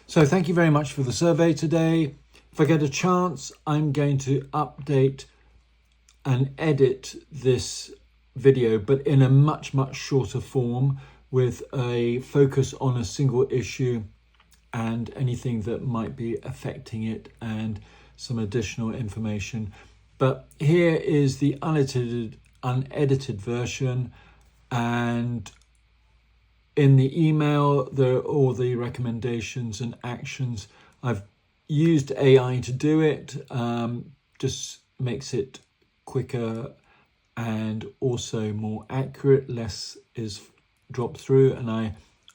So thank you very much for the survey today. If I get a chance, I'm going to update and edit this video, but in a much shorter form with a focus on a single issue and anything that might be affecting it and some additional information. But here is the unedited version, and in the email there are all the recommendations and actions. I've used AI to do it, just makes it quicker and also more accurate. Less is dropped through, and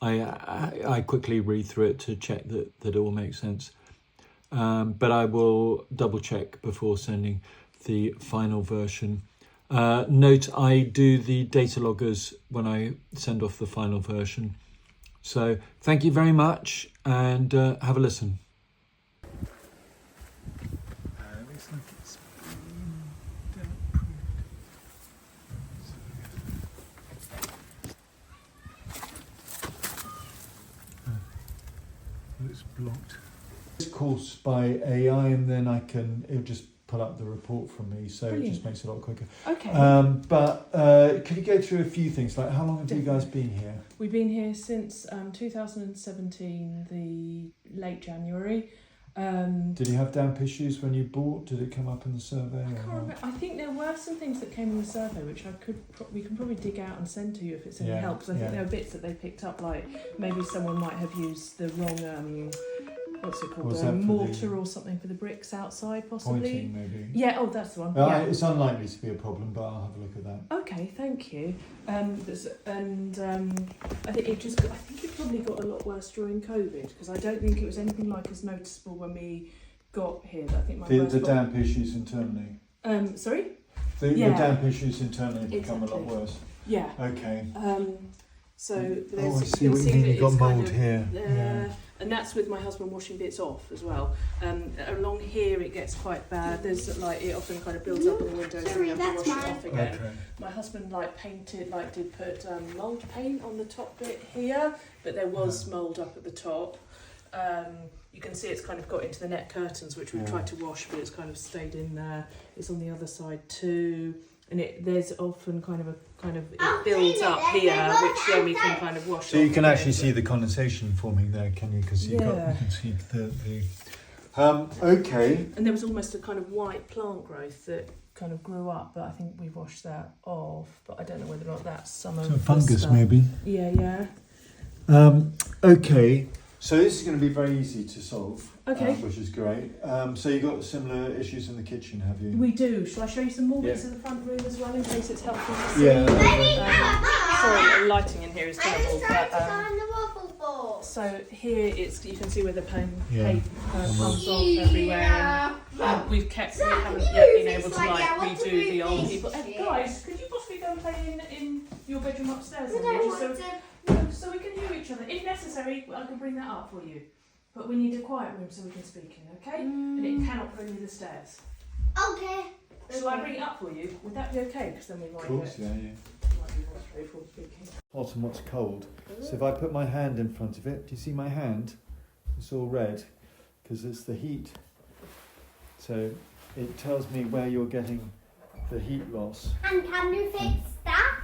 I quickly read through it to check that it all makes sense. But I will double check before sending the final version. Note, I do the data loggers when I send off the final version. So thank you very much, and have a listen. Looks like it's been looks blocked. It's caused by AI, and then it'll just pull up the report from me, so Brilliant. It just makes it a lot quicker. Okay. But could you go through a few things, like how long have you guys been here? We've been here since 2017, the late January. Did you have damp issues when you bought? Did it come up in the survey? I can't remember. I think there were some things that came in the survey which we can probably dig out and send to you if it's any help. Because I think there were bits that they picked up, like maybe someone might have used the wrong what's it called? Mortar or something for the bricks outside, possibly. Pointing, maybe. Yeah. Oh, that's the one. It's unlikely to be a problem, but I'll have a look at that. Okay, thank you. I think it probably got a lot worse during COVID, because I don't think it was anything like as noticeable when we got here. I think the damp issues internally. Sorry. The damp issues internally become a lot worse. Yeah. Okay. So I see what you mean. You've got mould here. And that's with my husband washing bits off as well. Along here it gets quite bad. There's it often kind of builds up in the windows and we have to wash it off again. Okay. My husband did put mould paint on the top bit here, but there was mould up at the top. You can see it's kind of got into the net curtains, which we've tried to wash, but it's kind of stayed in there. It's on the other side too. And there's often it builds up here, which then we can kind of wash. So you can actually see the condensation forming there, can you? Because you can see the. Okay. And there was almost a kind of white plant growth that kind of grew up, but I think we've washed that off. But I don't know whether or not that's some of the fungus, stuff. maybe. Yeah. Okay. So this is going to be very easy to solve. Okay. Which is great. So you've got similar issues in the kitchen, have you? We do. Shall I show you some more bits of the front room as well, in case it's helpful to see? Yeah. Sorry, the lighting in here is terrible. So here you can see where the paint comes off everywhere. We haven't yet been able to redo the old people. Guys, could you possibly go and play in your bedroom upstairs? So we can hear each other. If necessary, I can bring that up for you. But we need a quiet room so we can speak in, okay? And it cannot go near the stairs. Okay. Shall I bring it up for you? Would that be okay? Because then we might might be more straightforward speaking. Hot and what's cold. So if I put my hand in front of it, do you see my hand? It's all red because it's the heat. So it tells me where you're getting the heat loss. And can you fix that?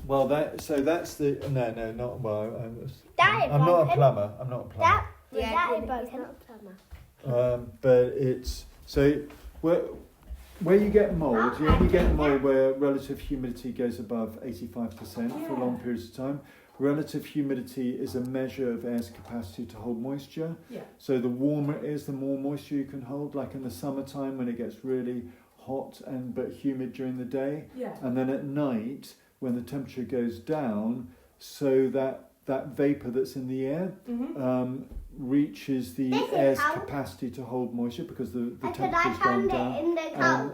Well, that's the not well. I'm not a plumber. Daddy broken. But it's so where you get mould, you only get mould where relative humidity goes above 85% for long periods of time. Relative humidity is a measure of air's capacity to hold moisture. Yeah. So the warmer it is, the more moisture you can hold. Like in the summertime when it gets really hot but humid during the day. Yeah. And then at night, when the temperature goes down, so that vapour that's in the air reaches the air's capacity to hold moisture because the temperature's gone down,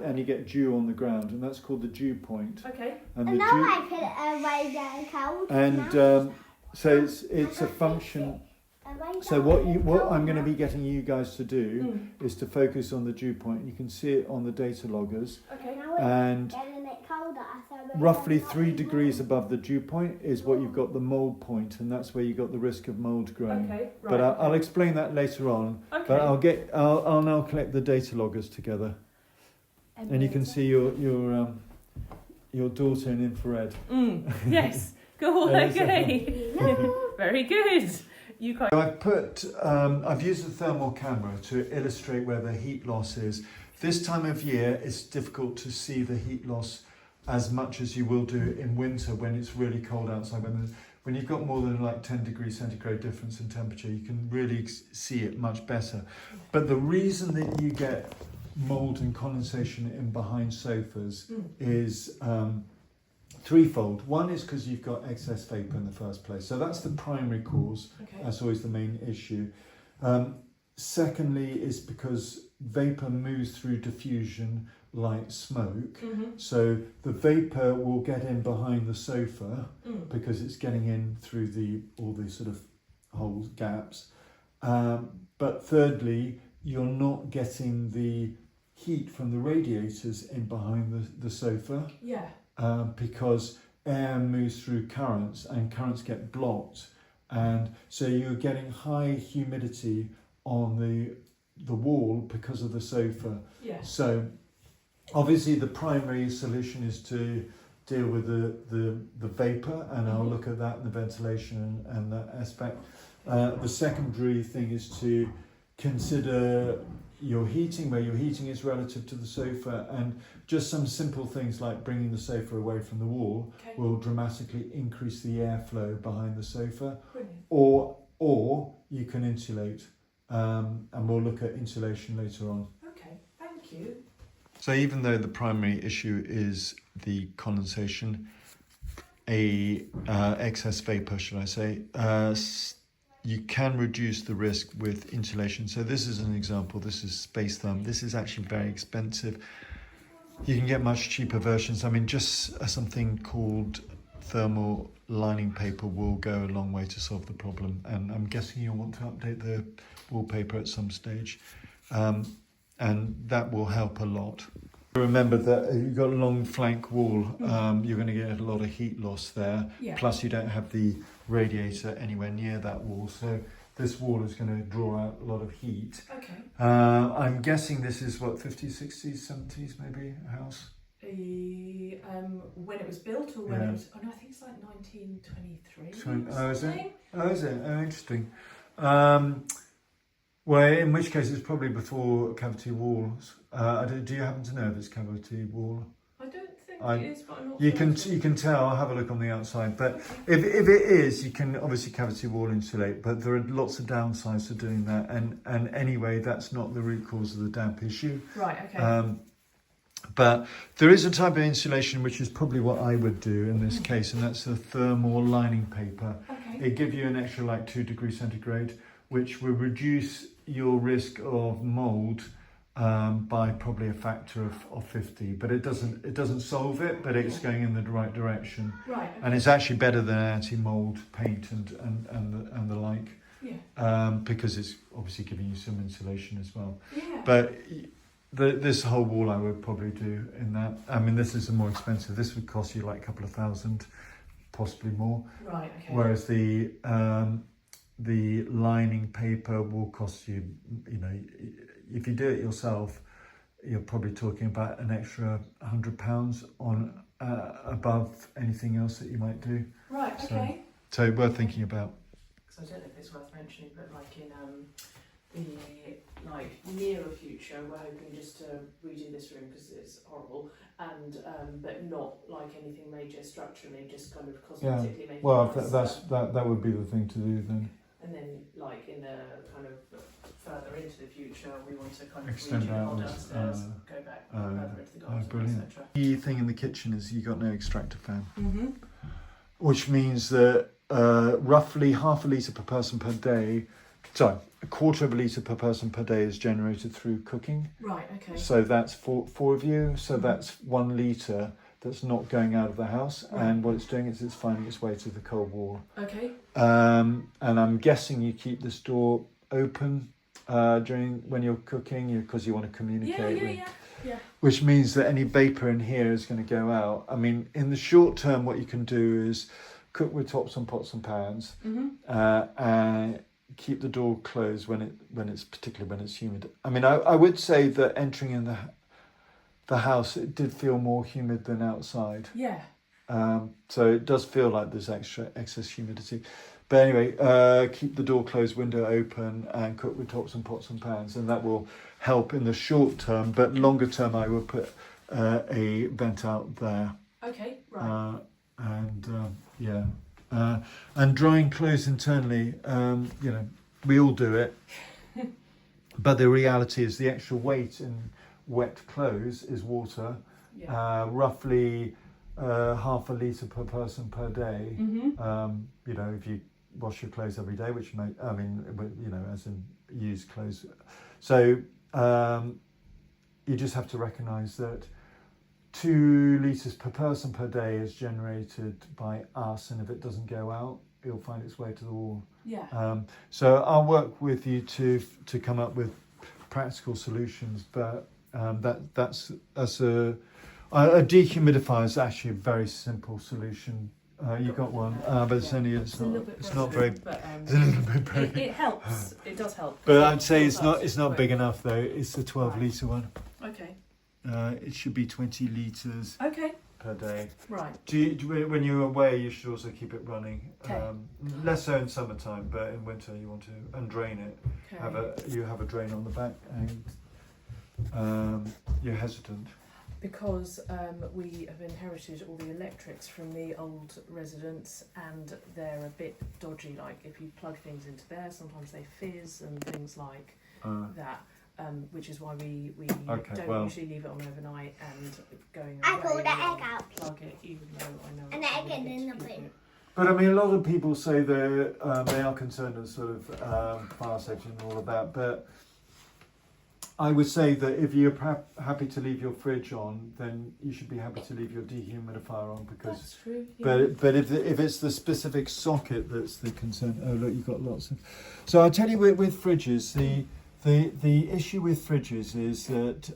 and you get dew on the ground, and that's called the dew point. Okay. And now I put it away getting cold. And so it's a function. So what I'm going to be getting you guys to do is to focus on the dew point. You can see it on the data loggers. Okay. And roughly 3 degrees above the dew point is what you've got the mould point, and that's where you've got the risk of mould growing. Okay, right. But I'll explain that later on. Okay. But I'll now collect the data loggers together, and you can see your daughter in infrared. Yes. Cool. Okay. Very good. You So I've used a thermal camera to illustrate where the heat loss is. This time of year, it's difficult to see the heat loss as much as you will do in winter when it's really cold outside. When you've got more than like 10 degrees centigrade difference in temperature, you can really see it much better. But the reason that you get mould and condensation in behind sofas is threefold. One is because you've got excess vapour in the first place. So that's the primary cause. Okay. That's always the main issue. Secondly is because vapour moves through diffusion like smoke. So the vapour will get in behind the sofa because it's getting in through all the sort of holes, gaps. But thirdly, you're not getting the heat from the radiators in behind the sofa. Yeah. Because air moves through currents and currents get blocked, and so you're getting high humidity on the wall because of the sofa. Yeah. So obviously the primary solution is to deal with the vapour, and I'll look at that in the ventilation and that aspect. The secondary thing is to consider your heating, where your heating is relative to the sofa, and just some simple things like bringing the sofa away from the wall will dramatically increase the airflow behind the sofa. Brilliant. Or you can insulate, and we'll look at insulation later on. Okay, thank you. So even though the primary issue is the condensation, excess vapour, should I say, you can reduce the risk with insulation. So this is an example. This is Space Thumb. This is actually very expensive. You can get much cheaper versions. I mean, just something called thermal lining paper will go a long way to solve the problem. And I'm guessing you'll want to update the wallpaper at some stage. And that will help a lot. Remember that if you've got a long flank wall, you're going to get a lot of heat loss there. Yeah. Plus you don't have the radiator anywhere near that wall. So this wall is going to draw out a lot of heat. Okay. I'm guessing this is what, 50s, 60s, 70s maybe, a house? When it was built, or when it was, I think it's like 1923. Oh, is it? Oh, is it? Oh, interesting. Well, in which case it's probably before cavity walls. Do you happen to know if it's cavity wall? I don't think it is, but I'm not You can tell. I'll have a look on the outside. But if it is, you can obviously cavity wall insulate. But there are lots of downsides to doing that. And anyway, that's not the root cause of the damp issue. Right. Okay. But there is a type of insulation which is probably what I would do in this case, and that's the thermal lining paper. Okay. It gives you an extra like 2 degrees centigrade, which will reduce your risk of mould by probably a factor of 50. But it doesn't solve it, but it's going in the right direction. Right. Okay. And it's actually better than anti-mould paint and the like. Yeah. Because it's obviously giving you some insulation as well. Yeah. But this whole wall I would probably do in that. I mean, this is more expensive. This would cost you like a couple of thousand, possibly more. Right. Okay. Whereas the lining paper will cost you, if you do it yourself, you're probably talking about an extra £100 on above anything else that you might do. Right. Okay. So worth thinking about. Because I don't know if it's worth mentioning, but like in the nearer future, we're hoping just to redo this room because it's horrible, and but not like anything major structurally, just kind of cosmetically making. Well, it nice, that would be the thing to do then. And then, like in the kind of further into the future, we want to kind of Extend redo the whole out, downstairs, go back further into the garden, brilliant. etc. The key thing in the kitchen is you got no extractor fan, Mm-hmm. which means that roughly half a litre per person per day. Sorry, a quarter of a litre per person per day is generated through cooking. Right, okay. So that's four of you. So that's 1 litre that's not going out of the house. Right. And what it's doing is it's finding its way to the cold wall. Okay. And I'm guessing you keep this door open when you're cooking because you want to communicate with. Yeah. Yeah. which means that any vapour in here is going to go out. I mean, in the short term, what you can do is cook with tops on pots and pans, and keep the door closed particularly when it's humid. I mean, I would say that entering in the house, it did feel more humid than outside. Yeah. So it does feel like there's excess humidity. But anyway, keep the door closed, window open, and cook with tops and pots and pans, and that will help in the short term. But longer term, I would put a vent out there. Okay, right. And drying clothes internally, we all do it. But the reality is the actual weight in wet clothes is water, roughly half a litre per person per day. If you wash your clothes every day, which as in used clothes. So you just have to recognise that 2 litres per person per day is generated by us, and if it doesn't go out, it'll find its way to the wall. Yeah. So I'll work with you to come up with practical solutions, but that's a dehumidifier is actually a very simple solution. You got one, but it's not very. It's a little bit broken. It helps. It does help. But I'd say it's not big enough though. It's a 12 litre one. Okay. It should be 20 litres Okay. per day. Right. When you're away, you should also keep it running. Okay. Less so in summertime, but in winter you want to drain it. Okay. You have a drain on the back, and you're hesitant. Because we have inherited all the electrics from the old residents, and they're a bit dodgy. Like if you plug things into there, sometimes they fizz and things like that. Which is why we don't usually leave it on overnight and going away. I pulled the egg out. Plug it, even though I know. And the egg in the bin. But I mean, a lot of people say they are concerned with sort of fire safety and all of that. But I would say that if you're happy to leave your fridge on, then you should be happy to leave your dehumidifier on, because. That's true. Yeah. But if it's the specific socket that's the concern, oh look, you've got lots of. So I tell you, with fridges, the issue with fridges is that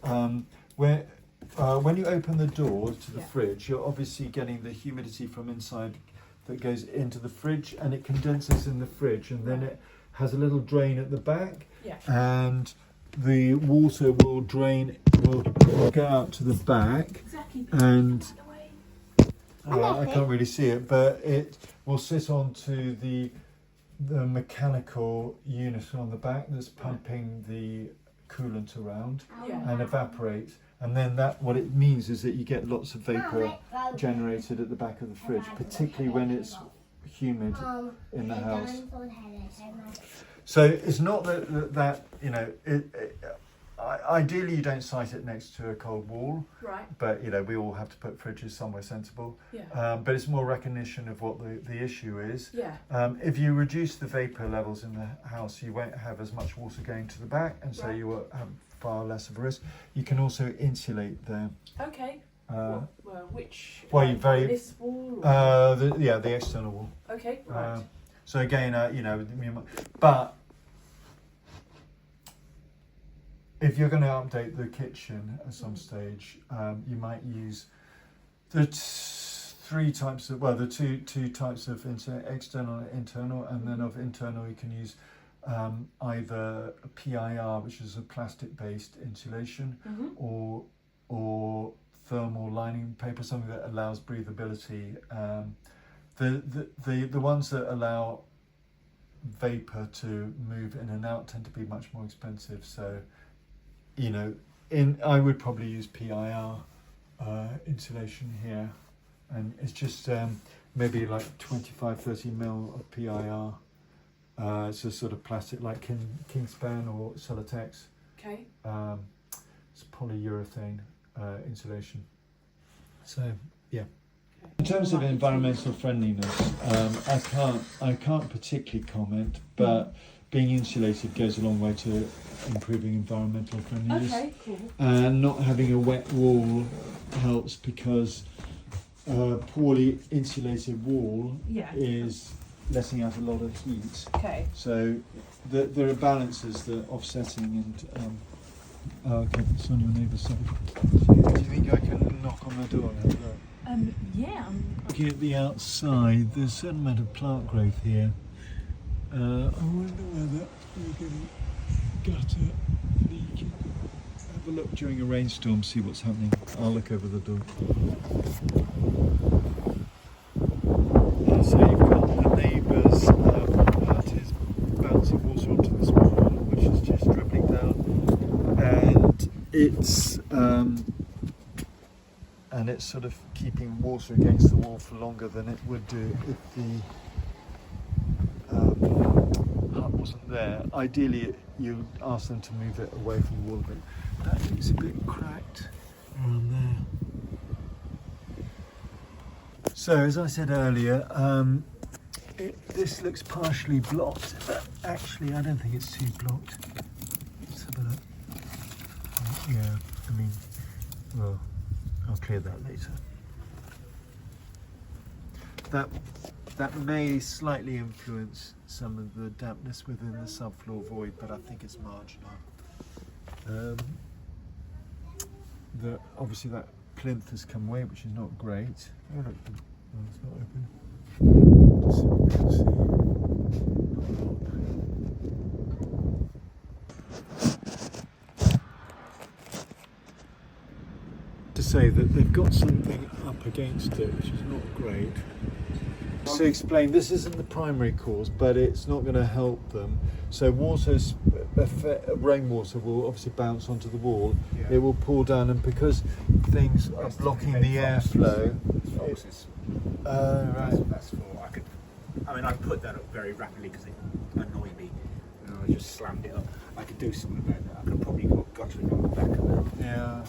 when you open the door to the fridge, you're obviously getting the humidity from inside that goes into the fridge, and it condenses in the fridge, and then it has a little drain at the back, and the water will go out to the back, and I can't really see it, but it will sit onto the mechanical unit on the back that's pumping the coolant around and evaporate, and then what it means is that you get lots of vapour generated at the back of the fridge, particularly when it's humid in the house. So it's not that ideally you don't site it next to a cold wall, right? But we all have to put fridges somewhere sensible. But it's more recognition of what the issue is. If you reduce the vapour levels in the house, you won't have as much water going to the back, and so you will have far less of a risk. You can also insulate there. Okay. Which? This wall? The external wall. Okay. Right. So again, but if you're going to update the kitchen at some stage, you might use the two types of external and internal, and then of internal you can use either a PIR, which is a plastic-based insulation, or thermal lining paper, something that allows breathability. The ones that allow vapor to move in and out tend to be much more expensive. So, I would probably use PIR insulation here, and it's just maybe like 25-30 mil of PIR. It's a sort of plastic like Kingspan or Celotex. Okay. It's polyurethane insulation. So yeah. In terms of environmental friendliness, I can't particularly comment, but being insulated goes a long way to improving environmental friendliness. Okay, cool. And not having a wet wall helps, because a poorly insulated wall is letting out a lot of heat. Okay. So there are balances that are offsetting, and Oh, okay, it's on your neighbour's side. Do you think I can knock on the door and have a look? Yeah. Looking at the outside, there's a certain amount of plant growth here. I wonder whether we're getting gutter leaking. Have a look during a rainstorm, see what's happening. I'll look over the door. So you've got the neighbour's that is bouncing water onto this wall, which is just dribbling down, and it's sort of keeping water against the wall for longer than it would do if the hut wasn't there. Ideally, you'd ask them to move it away from the wall a bit. That looks a bit cracked around there. So, as I said earlier, this looks partially blocked, but actually I don't think it's too blocked. Let's have a look. Yeah, I mean, well, I'll clear that later. That may slightly influence some of the dampness within the subfloor void, but I think it's marginal. Obviously that plinth has come away, which is not great. Oh, look, it's not open. Just so we can see. To say that they've got something up against it, which is not great. To explain, this isn't the primary cause, but it's not going to help them. So rainwater will obviously bounce onto the wall. Yeah. It will pour down, and because things are blocking the airflow. Right. That's for. I put that up very rapidly because it annoyed me, and I just slammed it up. I could do something about that. I could probably put guttering on the back of that. Yeah.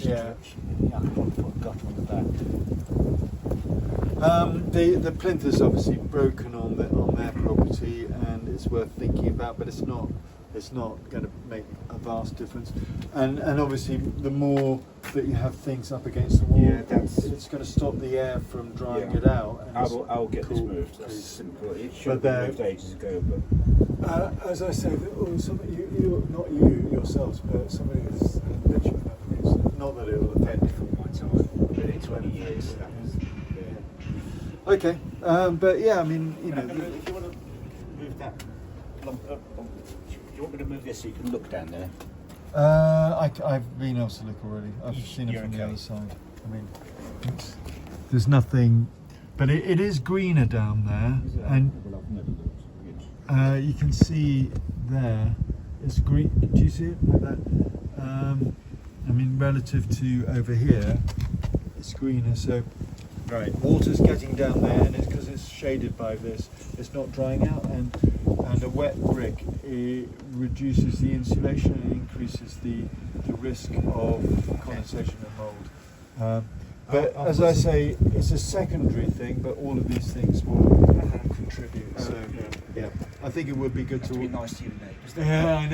Yeah, I could probably put gutter on the back. The plinth is obviously broken on their property, and it's worth thinking about, but it's not going to make a vast difference. And obviously, the more that you have things up against the wall, it's going to stop the air from drying it out. And I'll get this moved. That's simple. It should have been moved ages ago, but as I say, not you yourselves, but somebody who's literally up against it. Not that it will offend from my time, but in 20 years. Okay, but yeah, I mean, if you want to move that lump up, do you want me to move this so you can look down there? I've been able to look already. I've seen it from the other side. I mean, there's nothing, but it is greener down there, and you can see there, it's green. Do you see it like that? I mean, relative to over here, it's greener. So. Right, water's getting down there, and it's because it's shaded by this. It's not drying out, and a wet brick reduces the insulation and increases the risk of condensation and mould. But as I say, it's a secondary thing, but all of these things will contribute. So yeah, I think it would be good to. Be nice to your neighbours. Yeah, I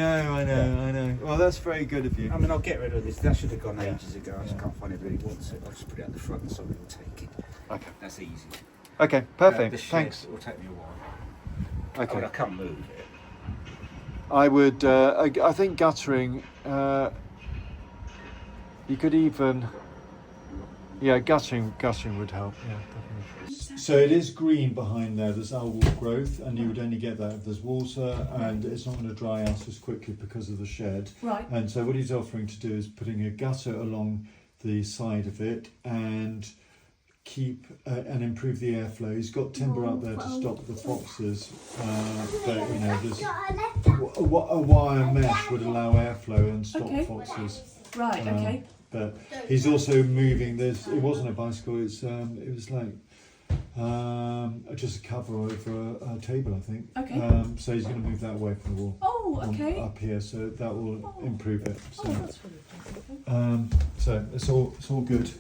know. Well, that's very good of you. I mean, I'll get rid of this. That should have gone ages ago. I just can't find anybody who wants it. I'll just put it at the front and somebody will take it. Okay. That's easy. Okay, perfect. The shed, thanks. It will take me a while. Okay. I can't move it. I would. I think guttering. You could even. Yeah, guttering would help. Yeah, definitely. So it is green behind there. There's algal growth, and you would only get that if there's water, and it's not going to dry out as quickly because of the shed. Right. And so what he's offering to do is putting a gutter along the side of it and keep and improve the airflow. He's got timber up there to stop the foxes, but you know, there's a wire mesh would allow airflow and stop foxes. Right. Okay. But he's also moving this. It wasn't a bicycle. It was like just a cover over a table, I think. Okay. So he's going to move that away from the wall. Oh, okay. Up here, so that will improve it. So, that's really good. so it's all good.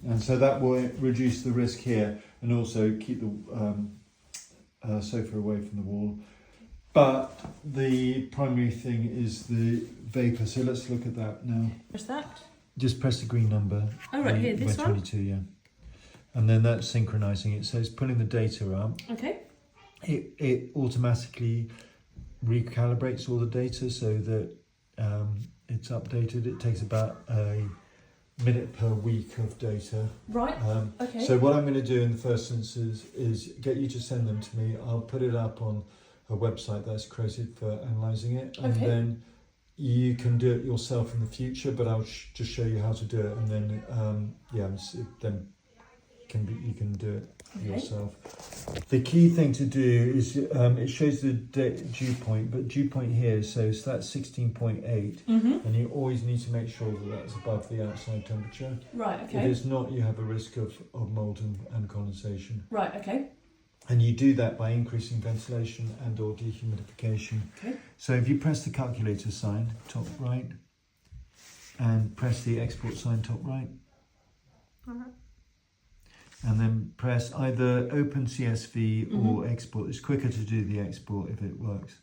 And so that will reduce the risk here, and also keep the sofa away from the wall. But the primary thing is the vapour, so let's look at that now. What's that? Just press the green number. Oh, right here, this one? 22, yeah. And then that's synchronising it, so it's pulling the data up. Okay. It automatically recalibrates all the data so that it's updated. It takes about a minute per week of data. Right. Okay. So what I'm going to do in the first instance is get you to send them to me. I'll put it up on a website that's created for analysing it, and then you can do it yourself in the future. But I'll just show you how to do it, and then you can do it yourself. The key thing to do is it shows the dew point, but dew point here, so that's 16.8, and you always need to make sure that that's above the outside temperature. Right. Okay. If it's not, you have a risk of mould and condensation. Right. Okay. And you do that by increasing ventilation and or dehumidification. Okay. So if you press the calculator sign, top right, and press the export sign, top right, and then press either open CSV or export. It's quicker to do the export if it works.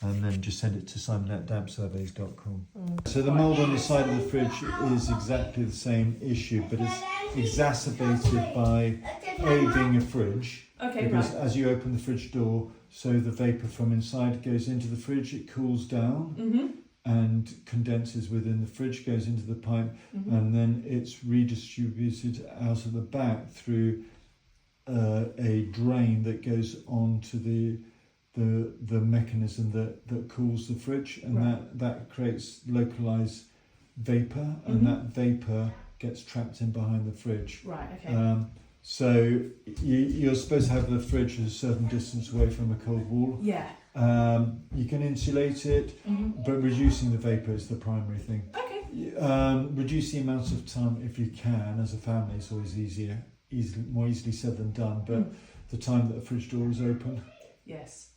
And then just send it to simon@dampsurveys.com. So the mould on the side of the fridge is exactly the same issue, but it's exacerbated by being a fridge. Okay, because as you open the fridge door, so the vapour from inside goes into the fridge, it cools down and condenses within the fridge, goes into the pipe, and then it's redistributed out of the back through a drain that goes onto the mechanism that cools the fridge, and that creates localized vapour, and that vapour gets trapped in behind the fridge. Right. Okay. So you're supposed to have the fridge a certain distance away from a cold wall. Yeah. You can insulate it, but reducing the vapour is the primary thing. Okay. Reduce the amount of time if you can. As a family, it's always more easily said than done. But the time that the fridge door is open. Yes.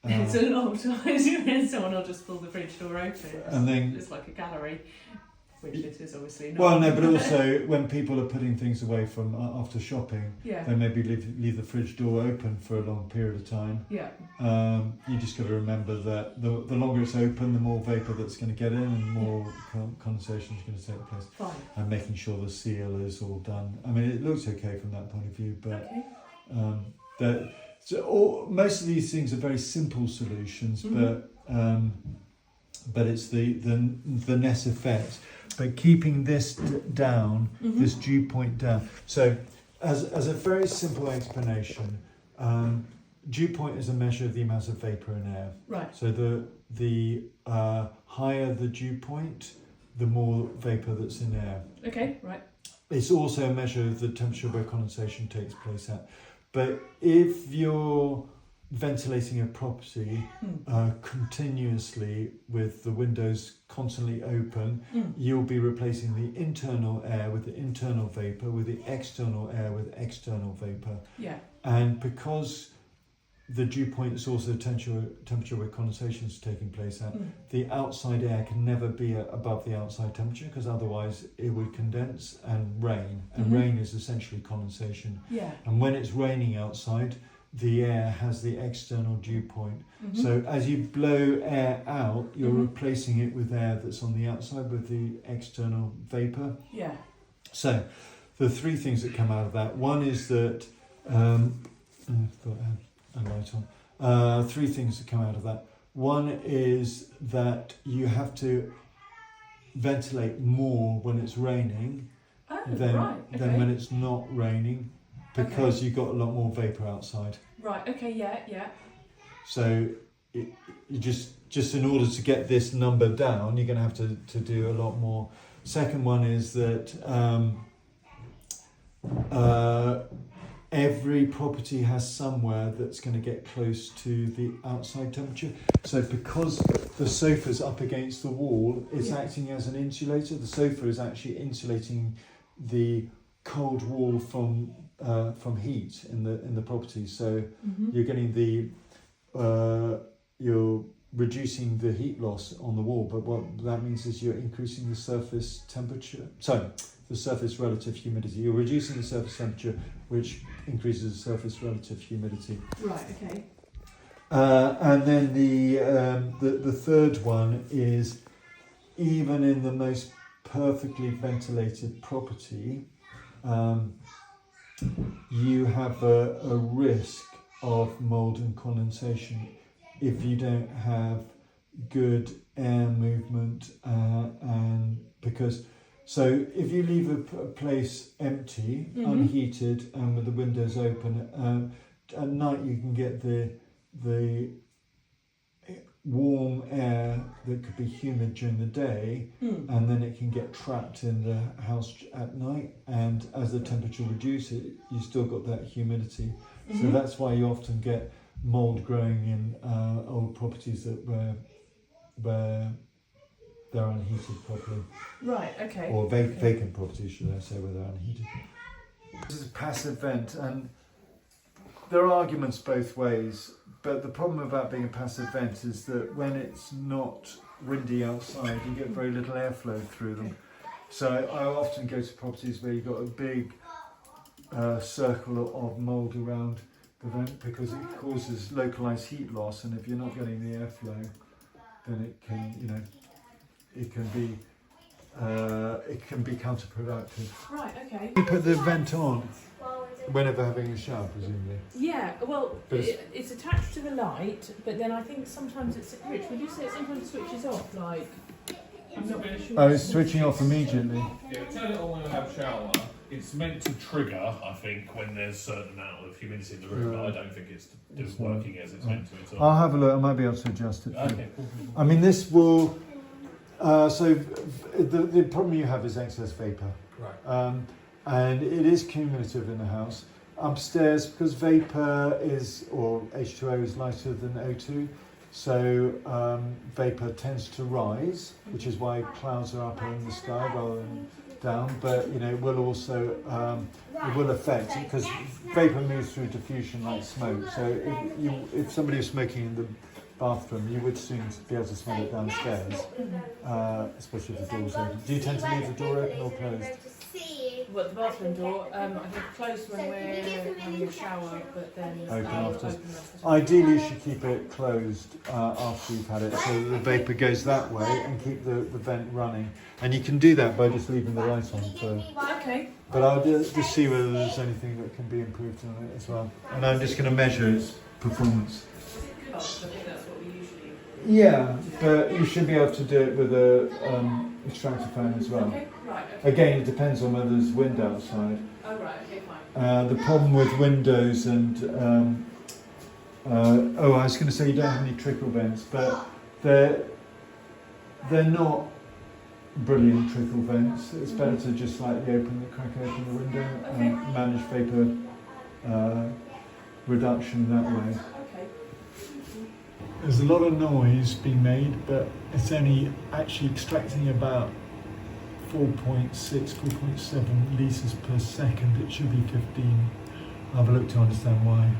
It's a long time. Someone will just pull the fridge door open. And then it's like a gallery, which it is obviously not. Well, no, but also when people are putting things away from after shopping, they maybe leave the fridge door open for a long period of time. Yeah. You just got to remember that the longer it's open, the more vapour that's going to get in, and more condensation is going to take place. Fine. And making sure the seal is all done. I mean, it looks okay from that point of view, but most of these things are very simple solutions, but it's the net effect. But keeping this down, this dew point down. So, as a very simple explanation, dew point is a measure of the amount of vapour in air. Right. So the higher the dew point, the more vapour that's in air. Okay. Right. It's also a measure of the temperature where condensation takes place at. But if you're ventilating a property continuously with the windows constantly open, you'll be replacing the internal air with the internal vapour, with the external air with external vapour. Yeah. And because the dew point is also the temperature where condensation is taking place at, the outside air can never be above the outside temperature, because otherwise it would condense and rain. And rain is essentially condensation. Yeah. And when it's raining outside, the air has the external dew point. So as you blow air out, you're replacing it with air that's on the outside with the external vapour. Yeah. So the three things that come out of that, one is that three things that come out of that. One is that you have to ventilate more when it's raining than when it's not raining, because you've got a lot more vapour outside. Right. Okay. Yeah. So you just in order to get this number down, you're going to have to do a lot more. Second one is that every property has somewhere that's going to get close to the outside temperature. So because the sofa's up against the wall, it's acting as an insulator. The sofa is actually insulating the cold wall from heat in the property. So you're getting you're reducing the heat loss on the wall, but what that means is you're increasing the surface temperature. Sorry, the surface relative humidity. You're reducing the surface temperature, which increases the surface relative humidity. Right. Okay. And then the third one is, even in the most perfectly ventilated property, you have a risk of mould and condensation if you don't have good air movement, and because so if you leave a place empty, unheated, and with the windows open, at night you can get the warm air that could be humid during the day, and then it can get trapped in the house at night, and as the temperature reduces, you still got that humidity. So that's why you often get mould growing in old properties that where they're unheated properly. Right, okay. Or vacant properties, should I say, where they're unheated. This is a passive vent, and there are arguments both ways, but the problem about being a passive vent is that when it's not windy outside, you get very little airflow through them. So I often go to properties where you've got a big circle of mould around the vent, because it causes localized heat loss, and if you're not getting the airflow, then it can, it can be counterproductive. Right, okay. You put the vent on whenever having a shower, presumably. Yeah, well, But it's attached to the light, but then I think sometimes it's... Rich, would you say it sometimes switches off? Like, I'm not really sure. Oh, it's switching off immediately. Yeah, turn it on when I have a shower. It's meant to trigger, I think, when there's a certain amount of humidity in the room, but I don't think it's working as it's meant to at all. I'll have a look. I might be able to adjust it. Okay, cool. I mean, this will. So the problem you have is excess vapour. Right. And it is cumulative in the house. Upstairs, because vapour or H2O is lighter than O2, so vapour tends to rise, which is why clouds are up in the sky rather than down. But it will also it will affect, because vapour moves through diffusion like smoke. So if somebody was smoking in the bathroom, you would soon be able to smell it downstairs, especially if the door's open. Do you tend to leave the door open or closed? Well, the bathroom door, I think closed when we're having a shower, but then Open after. open after. Ideally, you should keep it closed after you've had it, so the vapour goes that way, and keep the vent running. And you can do that by just leaving the light on. Okay. But I'll just see whether there's anything that can be improved on it as well. And I'm just going to measure its performance. I think that's what we usually... Yeah, but you should be able to do it with a extractor fan as well. Okay, right, okay. Again, it depends on whether there's wind outside. Oh, right, okay, fine. The problem with windows and I was going to say you don't have any trickle vents, but they're not brilliant trickle vents. It's better to just slightly crack open the window and manage vapour reduction that way. Okay. There's a lot of noise being made, but it's only actually extracting about 4.7 litres per second. It should be 15. I'll have a look to understand why.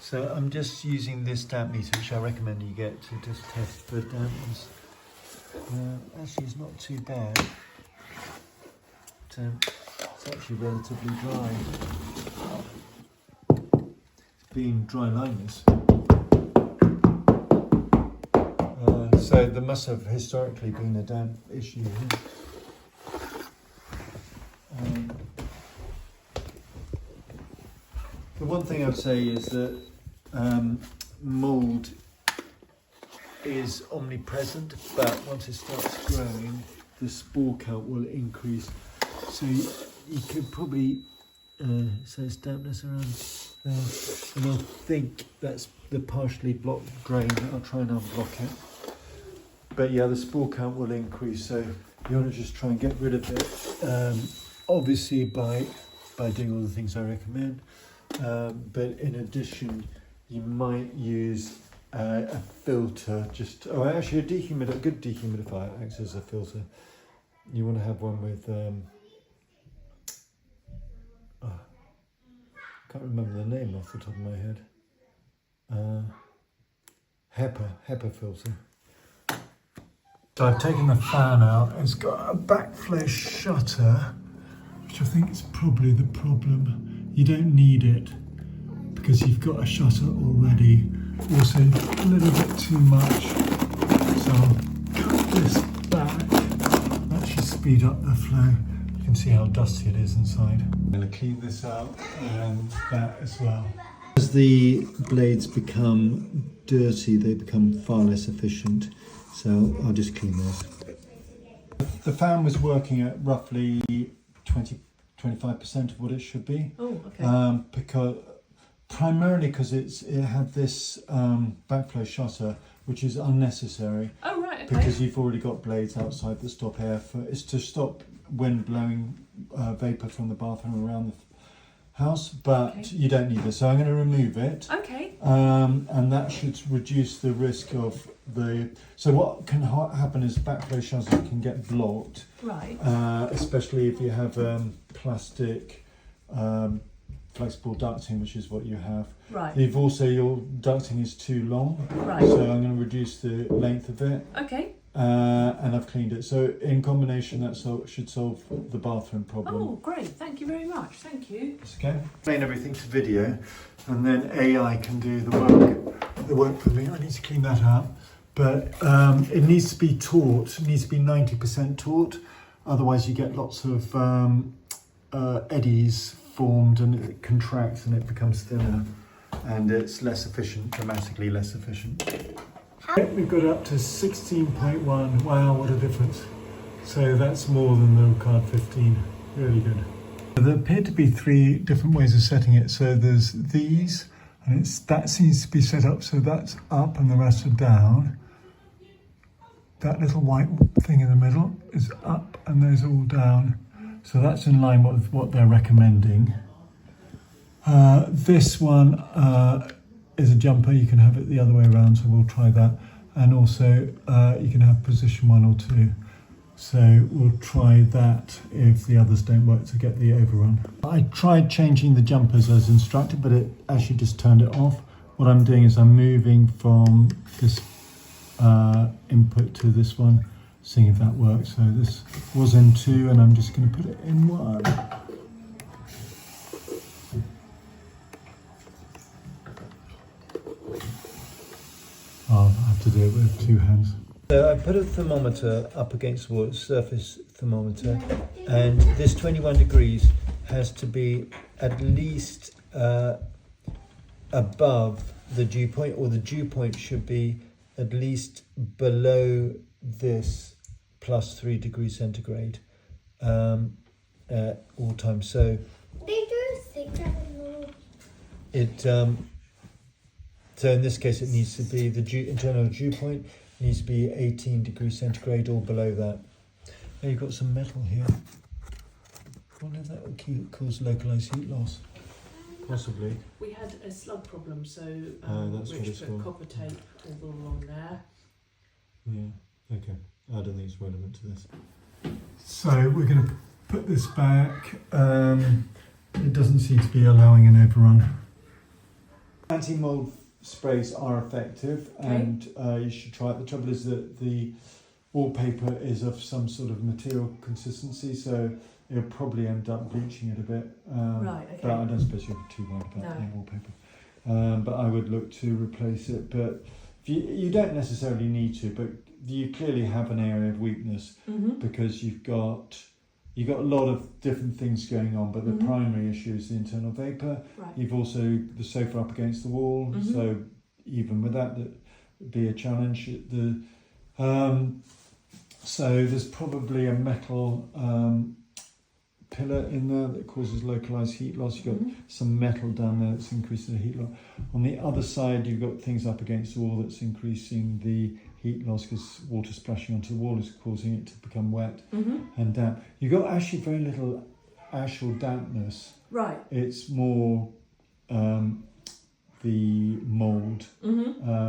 So I'm just using this damp meter, which I recommend you get to just test for dampness. Actually, it's not too bad. It's actually relatively dry. It's been dry like this. So there must have historically been a damp issue here. The one thing I'd say is that mould is omnipresent, but once it starts growing, the spore count will increase. So you could probably say it's dampness around there, and I think that's the partially blocked drain. I'll try and unblock it. But yeah, the spore count will increase, so you want to just try and get rid of it. Obviously by doing all the things I recommend. But in addition, you might use a filter. Actually, a good dehumidifier acts as a filter. You want to have one with I can't remember the name off the top of my head. HEPA filter. So I've taken the fan out. It's got a backflow shutter, which I think is probably the problem. You don't need it because you've got a shutter already. Also, a little bit too much. So I'll cut this back. That should speed up the flow. You can see how dusty it is inside. I'm going to clean this out and that as well. as the blades become dirty, they become far less efficient. So I'll just clean those. The fan was working at roughly 20-25% of what it should be. Oh, okay. Primarily because it had this backflow shutter, which is unnecessary. Oh, right, okay. Because you've already got blades outside that stop air. It's to stop wind blowing vapour from the bathroom around the house, but Okay. you don't need this. So I'm going to remove it. Okay. And that should reduce the risk of the... So what can happen is backflow shutters can get blocked, Right. especially if you have plastic flexible ducting, which is what you have. Right. If also your ducting is too long, Right. so I'm going to reduce the length of it. Okay. And I've cleaned it. So in combination, that should solve the bathroom problem. Oh, great. Thank you very much. Thank you. It's okay. Explain everything to video, and then AI can do the work for me. I need to clean that up, but it needs to be taut. It needs to be 90% taut. Otherwise, you get lots of eddies formed, and it contracts, and it becomes thinner, and it's less efficient, dramatically less efficient. We've got up to 16.1. Wow, what a difference. So that's more than the required 15. Really good. There appear to be 3 different ways of setting it. So there's these, and that seems to be set up so that's up and the rest are down. That little white thing in the middle is up and those are all down. So that's in line with what they're recommending. This one is a jumper. You can have it the other way around, so we'll try that. And also you can have position 1 or 2. So we'll try that if the others don't work to get the overrun. I tried changing the jumpers as instructed, but it actually just turned it off. What I'm doing is I'm moving from this input to this one, seeing if that works. So this was in 2 and I'm just going to put it in 1. I'll have to do it with 2 hands. So I put a thermometer up against the wall, a surface thermometer, and this 21 degrees has to be at least above the dew point, or the dew point should be at least below this plus 3 degrees centigrade at all times. So They do think that it so in this case it needs to be the internal dew point needs to be 18 degrees centigrade or below that. Now you've got some metal here. I wonder if that will cause localized heat loss. Possibly. We had a slug problem, so that's what Rich it's put for. copper tape all along there. Yeah, okay. I don't think it's relevant to this. So we're going to put this back. It doesn't seem to be allowing an overrun. Anti-mould sprays are effective, and you should try it. The trouble is that the wallpaper is of some sort of material consistency, so it'll probably end up bleaching it a bit. Right, okay. But I don't suppose you're too worried about the wallpaper. But I would look to replace it. But you don't necessarily need to, but you clearly have an area of weakness because you've got a lot of different things going on, but the primary issue is the internal vapour. Right. You've also the sofa up against the wall, so even with that would be a challenge. So there's probably a metal pillar in there that causes localized heat loss. You've got some metal down there that's increasing the heat loss. On the other side, you've got things up against the wall that's increasing the heat loss because water splashing onto the wall is causing it to become wet and damp. You've got actually very little actual dampness. Right. It's more the mould,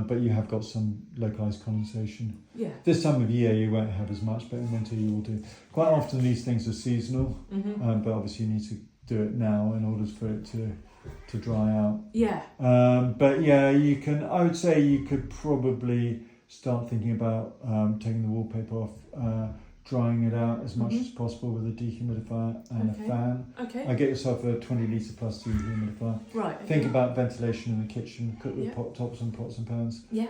but you have got some localised condensation. Yeah. This time of year you won't have as much, but in winter you will do. Quite often these things are seasonal, but obviously you need to do it now in order for it to dry out. Yeah. But yeah, you can. I would say you could probably start thinking about taking the wallpaper off, drying it out as much as possible with a dehumidifier and a fan. Okay. Get yourself a 20 litre plus dehumidifier. Right. Okay. Think about ventilation in the kitchen, cook with pot tops and pots and pans. Yeah.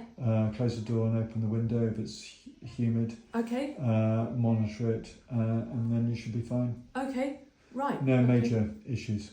Close the door and open the window if it's humid. Okay. Monitor it and then you should be fine. Okay. Right. No major issues.